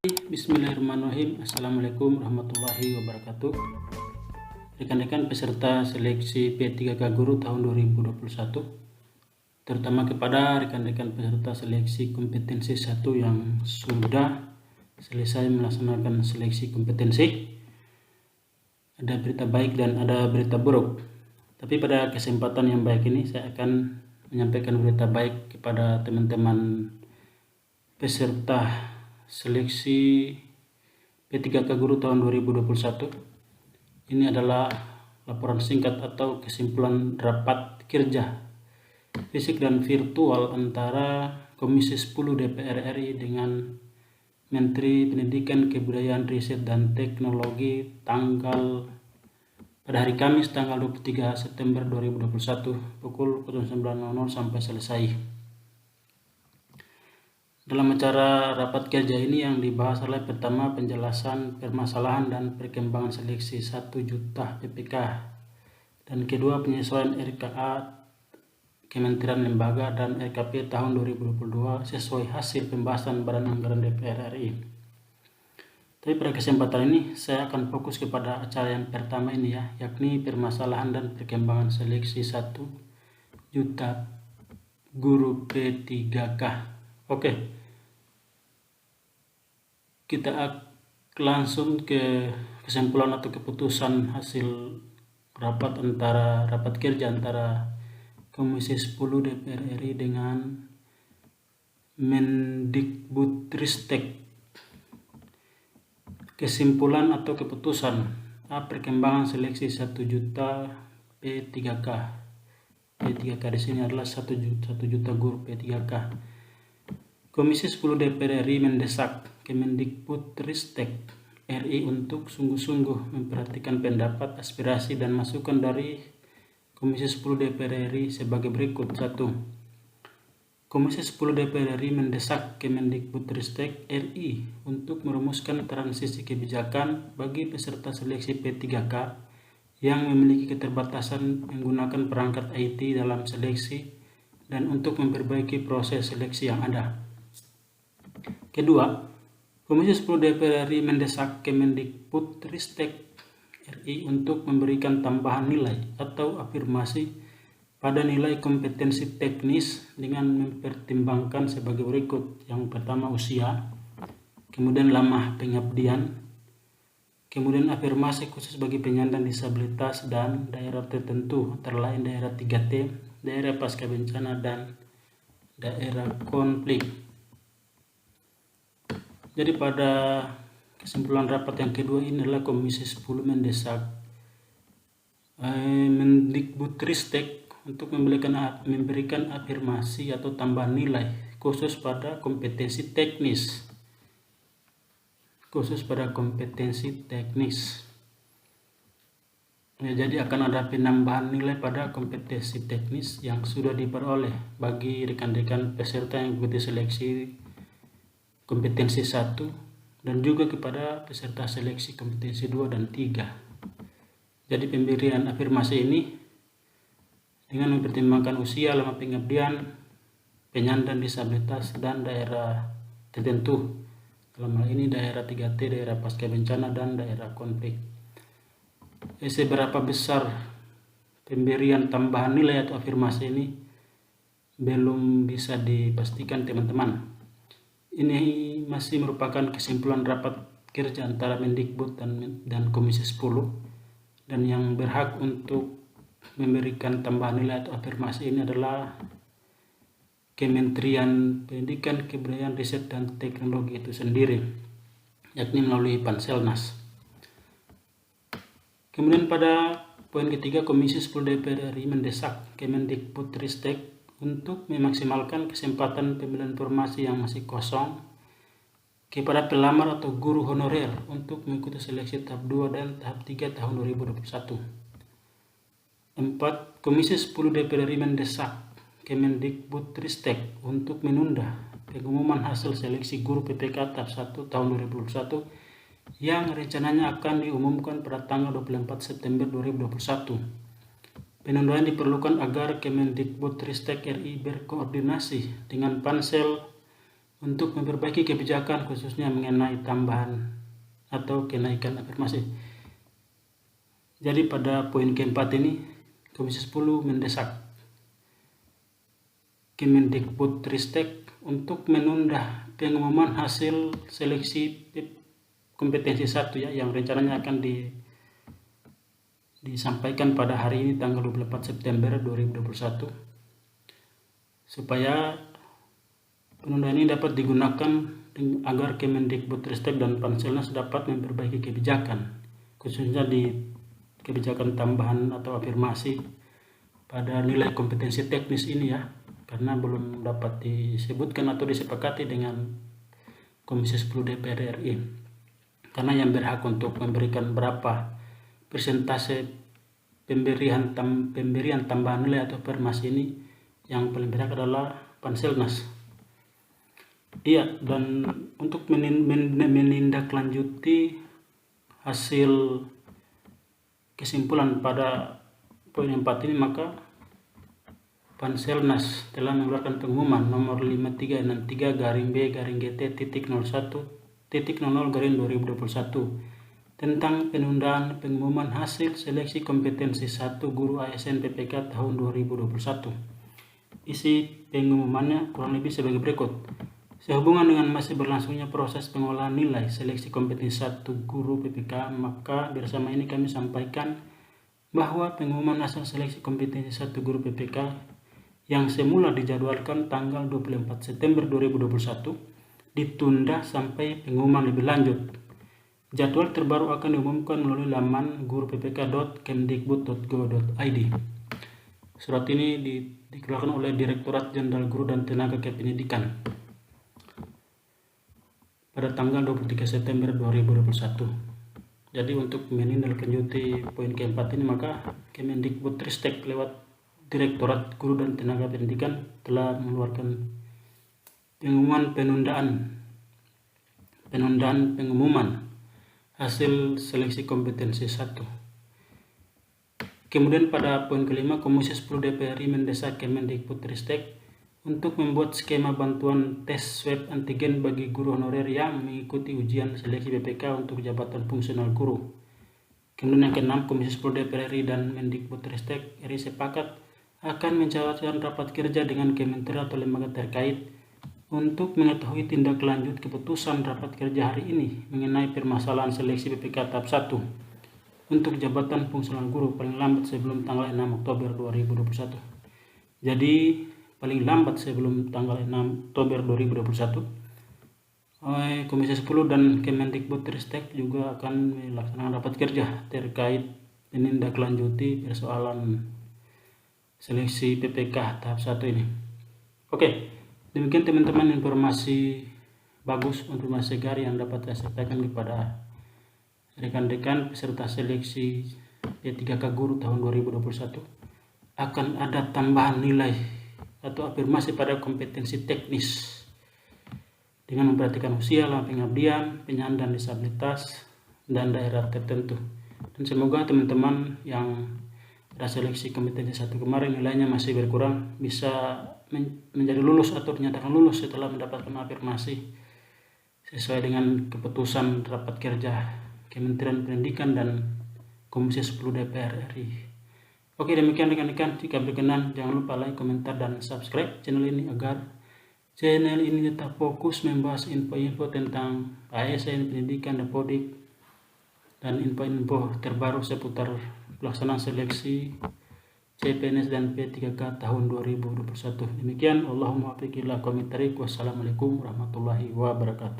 Bismillahirrahmanirrahim. Assalamualaikum warahmatullahi wabarakatuh. Rekan-rekan peserta seleksi P3K Guru tahun 2021, terutama kepada rekan-rekan peserta seleksi kompetensi 1 yang sudah selesai melaksanakan seleksi kompetensi. Ada berita baik dan ada berita buruk. Tapi pada kesempatan yang baik ini saya akan menyampaikan berita baik kepada teman-teman peserta seleksi P3K Guru tahun 2021. Ini adalah laporan singkat atau kesimpulan rapat kerja fisik dan virtual antara Komisi 10 DPR RI dengan Menteri Pendidikan, Kebudayaan, Riset, dan Teknologi pada hari Kamis tanggal 23 September 2021 pukul 09.00 sampai selesai. Dalam acara rapat kerja ini yang dibahas adalah pertama, penjelasan permasalahan dan perkembangan seleksi 1 juta PPK, dan kedua, penyesuaian RKA Kementerian Lembaga dan RKP tahun 2022 sesuai hasil pembahasan Badan Anggaran DPR RI. Tapi pada kesempatan ini saya akan fokus kepada acara yang pertama ini yakni permasalahan dan perkembangan seleksi 1 juta guru P3K. Oke. Kita langsung ke kesimpulan atau keputusan hasil rapat kerja antara Komisi 10 DPR RI dengan Mendikbudristek. Kesimpulan atau keputusan perkembangan seleksi 1 juta P3K. P3K di sini adalah 1 juta guru P3K. Komisi 10 DPR RI mendesak Kemendikbudristek RI untuk sungguh-sungguh memperhatikan pendapat, aspirasi, dan masukan dari Komisi 10 DPR RI sebagai berikut. 1. Komisi 10 DPR RI mendesak Kemendikbudristek RI untuk merumuskan transisi kebijakan bagi peserta seleksi P3K yang memiliki keterbatasan menggunakan perangkat IT dalam seleksi dan untuk memperbaiki proses seleksi yang ada. Kedua, Komisi 10 DPR RI mendesak Kemendikbudristek RI untuk memberikan tambahan nilai atau afirmasi pada nilai kompetensi teknis dengan mempertimbangkan sebagai berikut. Yang pertama, usia, kemudian lama pengabdian, kemudian afirmasi khusus bagi penyandang disabilitas dan daerah tertentu, antara lain daerah 3T, daerah pasca bencana, dan daerah konflik. Jadi pada kesimpulan rapat yang kedua ini adalah Komisi 10 mendesak Mendikbudristek untuk memberikan afirmasi atau tambahan nilai khusus pada kompetensi teknis. Jadi akan ada penambahan nilai pada kompetensi teknis yang sudah diperoleh bagi rekan-rekan peserta yang mengikuti seleksi kompetensi 1 dan juga kepada peserta seleksi kompetensi 2 dan 3. Jadi pemberian afirmasi ini dengan mempertimbangkan usia, lama pengabdian, penyandang disabilitas, dan daerah tertentu. Dalam hal ini daerah 3T, daerah pasca bencana, dan daerah konflik. Seberapa besar pemberian tambahan nilai atau afirmasi ini belum bisa dipastikan, teman-teman. Ini masih merupakan kesimpulan rapat kerja antara Mendikbud dan Komisi 10, dan yang berhak untuk memberikan tambahan nilai atau afirmasi ini adalah Kementerian Pendidikan, Kebudayaan, Riset, dan Teknologi itu sendiri, yakni melalui Panselnas. Kemudian pada poin ketiga, Komisi 10 DPR RI mendesak Kemendikbudristek untuk memaksimalkan kesempatan pemilihan formasi yang masih kosong kepada pelamar atau guru honorer untuk mengikuti seleksi tahap 2 dan tahap 3 tahun 2021. 4. Komisi 10 DPR RI mendesak Kemendikbudristek untuk menunda pengumuman hasil seleksi guru PPK tahap 1 tahun 2021 yang rencananya akan diumumkan pada tanggal 24 September 2021. Penundaan diperlukan agar Kemendikbudristek RI berkoordinasi dengan Pansel untuk memperbaiki kebijakan khususnya mengenai tambahan atau kenaikan afirmasi. Jadi pada poin keempat ini, Komisi 10 mendesak Kemendikbudristek untuk menunda pengumuman hasil seleksi kompetensi 1 ya, yang rencananya akan disampaikan pada hari ini tanggal 24 September 2021, supaya penundaan ini dapat digunakan agar Kemendikbudristek dan Panselnas dapat memperbaiki kebijakan, khususnya di kebijakan tambahan atau afirmasi pada nilai kompetensi teknis ini ya, karena belum dapat disebutkan atau disepakati dengan Komisi 10 DPR RI. Karena yang berhak untuk memberikan berapa persentase pemberian tambahan nilai atau afirmasi ini, yang paling berhak adalah Panselnas. Iya, dan untuk menindaklanjuti hasil kesimpulan pada poin 4 ini, maka Panselnas telah mengeluarkan pengumuman nomor 5363-BT-01.00/2021 tentang penundaan pengumuman hasil seleksi kompetensi 1 guru ASN PPK tahun 2021. Isi pengumumannya kurang lebih sebagai berikut. Sehubungan dengan masih berlangsungnya proses pengolahan nilai seleksi kompetensi 1 guru PPK, maka bersama ini kami sampaikan bahwa pengumuman hasil seleksi kompetensi 1 guru PPK yang semula dijadwalkan tanggal 24 September 2021 ditunda sampai pengumuman lebih lanjut. Jadwal terbaru akan diumumkan melalui laman guruppk.kemdikbud.go.id. Surat ini dikeluarkan oleh Direktorat Jenderal Guru dan Tenaga Kependidikan pada tanggal 23 September 2021. Jadi untuk menindaklanjuti poin keempat ini, maka Kemendikbudristek lewat Direktorat Guru dan Tenaga Pendidikan telah mengeluarkan pengumuman penundaan pengumuman hasil seleksi kompetensi 1. Kemudian pada poin kelima, Komisi 10 DPR RI mendesak Kemendikbudristek untuk membuat skema bantuan tes swab antigen bagi guru honorer yang mengikuti ujian seleksi BPK untuk jabatan fungsional guru. Kemudian yang keenam, Komisi 10 DPR RI dan Mendikbudristek RI sepakat akan mencatatkan rapat kerja dengan kementerian atau lembaga terkait untuk mengetahui tindak lanjut keputusan rapat kerja hari ini mengenai permasalahan seleksi BPK tahap 1 untuk jabatan fungsional guru paling lambat sebelum tanggal 6 Oktober 2021. Jadi paling lambat sebelum tanggal 6 Oktober 2021, Komisi 10 dan Kemendikbudristek juga akan melaksanakan rapat kerja terkait menindaklanjuti persoalan seleksi PPK tahap 1 ini. Oke, demikian teman-teman informasi bagus, informasi segar yang dapat saya sampaikan kepada rekan-rekan peserta seleksi P3K Guru tahun 2021. Akan ada tambahan nilai atau afirmasi pada kompetensi teknis dengan memperhatikan usia, lama pengabdian, penyandang disabilitas, dan daerah tertentu. Dan semoga teman-teman yang ada seleksi kompetensi 1 kemarin nilainya masih berkurang bisa menjadi lulus atau dinyatakan lulus setelah mendapatkan afirmasi sesuai dengan keputusan rapat kerja Kementerian Pendidikan dan Komisi 10 DPR RI. Oke, demikian rekan-rekan. Jika berkenan, jangan lupa like, komentar, dan subscribe channel ini agar channel ini tetap fokus membahas info-info tentang ASN, pendidikan, Dapodik, dan info-info terbaru seputar pelaksanaan seleksi CPNS dan P3K tahun 2021. Demikian, Allahumma wafiq ila aqwamit thariq. Wassalamualaikum warahmatullahi wabarakatuh.